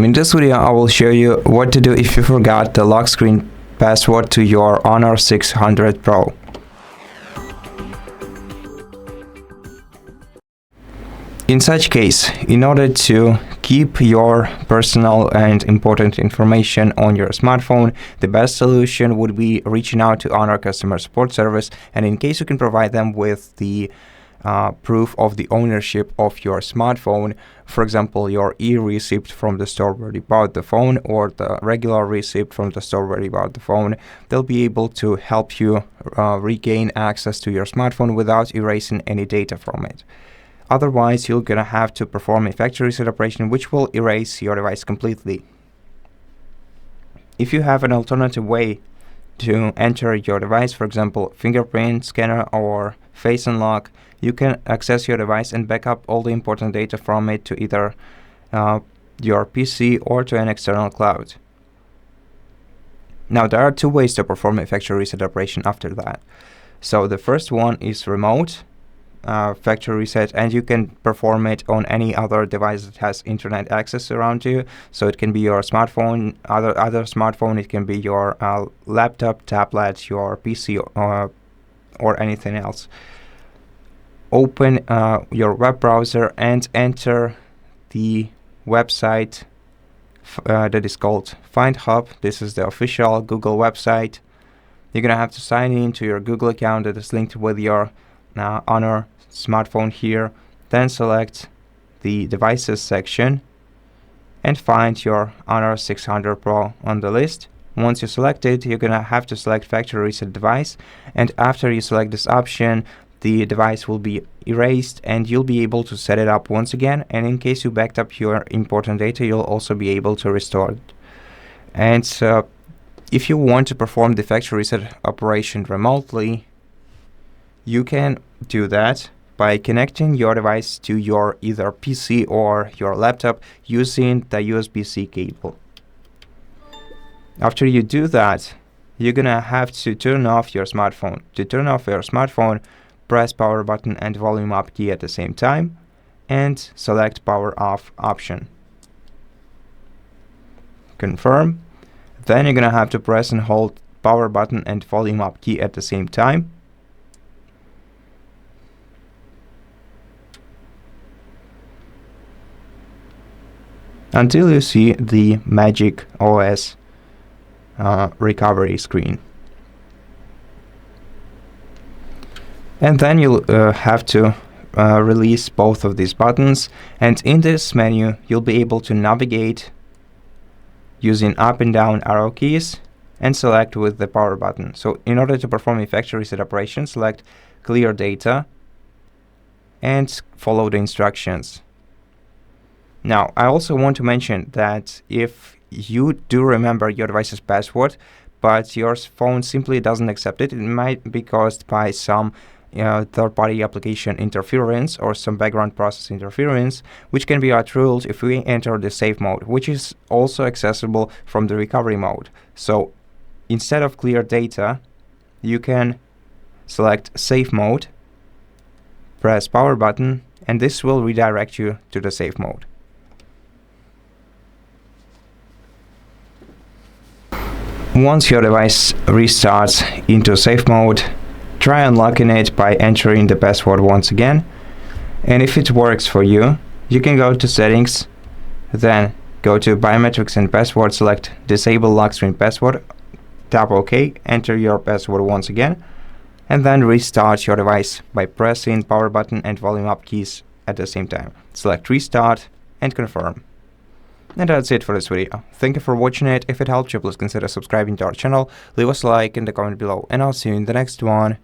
So in this video, I will show you what to do if you forgot the lock screen password to your Honor 600 Pro. In such case, in order to keep your personal and important information on your smartphone, the best solution would be reaching out to Honor customer support service, and in case you can provide them with the proof of the ownership of your smartphone, for example, your e-receipt from the store where you bought the phone or the regular receipt from the store where you bought the phone, they'll be able to help you regain access to your smartphone without erasing any data from it. Otherwise, you're gonna have to perform a factory reset operation, which will erase your device completely. If you have an alternative way to enter your device, for example, fingerprint scanner or face unlock, you can access your device and back up all the important data from it to either your PC or to an external cloud. Now, there are two ways to perform a factory reset operation after that. So the first one is remote factory reset, and you can perform it on any other device that has internet access around you. So it can be your smartphone, other smartphone, it can be your laptop, tablet, your PC, or anything else. Open your web browser and enter the website that is called FindHub. This is the official Google website. You're gonna have to sign in to your Google account that is linked with your Honor smartphone here. Then select the devices section and find your Honor 600 Pro on the list. Once you select it, you're gonna have to select factory reset device, and after you select this option, the device will be erased and you'll be able to set it up once again, and in case you backed up your important data, you'll also be able to restore it. And if you want to perform the factory reset operation remotely, you can do that by connecting your device to your either PC or your laptop using the USB-C cable. After you do that, you're gonna have to turn off your smartphone. To turn off your smartphone, press power button and volume up key at the same time and select power off option. Confirm. Then you're gonna have to press and hold power button and volume up key at the same time. Until you see the Magic OS recovery screen. And then you'll have to release both of these buttons, and in this menu you'll be able to navigate using up and down arrow keys and select with the power button. So in order to perform a factory reset operation, select clear data and follow the instructions. Now, I also want to mention that if you do remember your device's password, but your phone simply doesn't accept it, it might be caused by some third-party application interference or some background process interference, which can be outruled if we enter the safe mode, which is also accessible from the recovery mode. So instead of clear data, you can select safe mode, press power button, and this will redirect you to the safe mode. Once your device restarts into safe mode, try unlocking it by entering the password once again, and if it works for you, you can go to settings, then go to biometrics and password, select disable lock screen password, tap OK, enter your password once again, and then restart your device by pressing power button and volume up keys at the same time. Select restart and confirm. And that's it for this video. Thank you for watching it. If it helped you, please consider subscribing to our channel, leave us a like in the comment below, and I'll see you in the next one.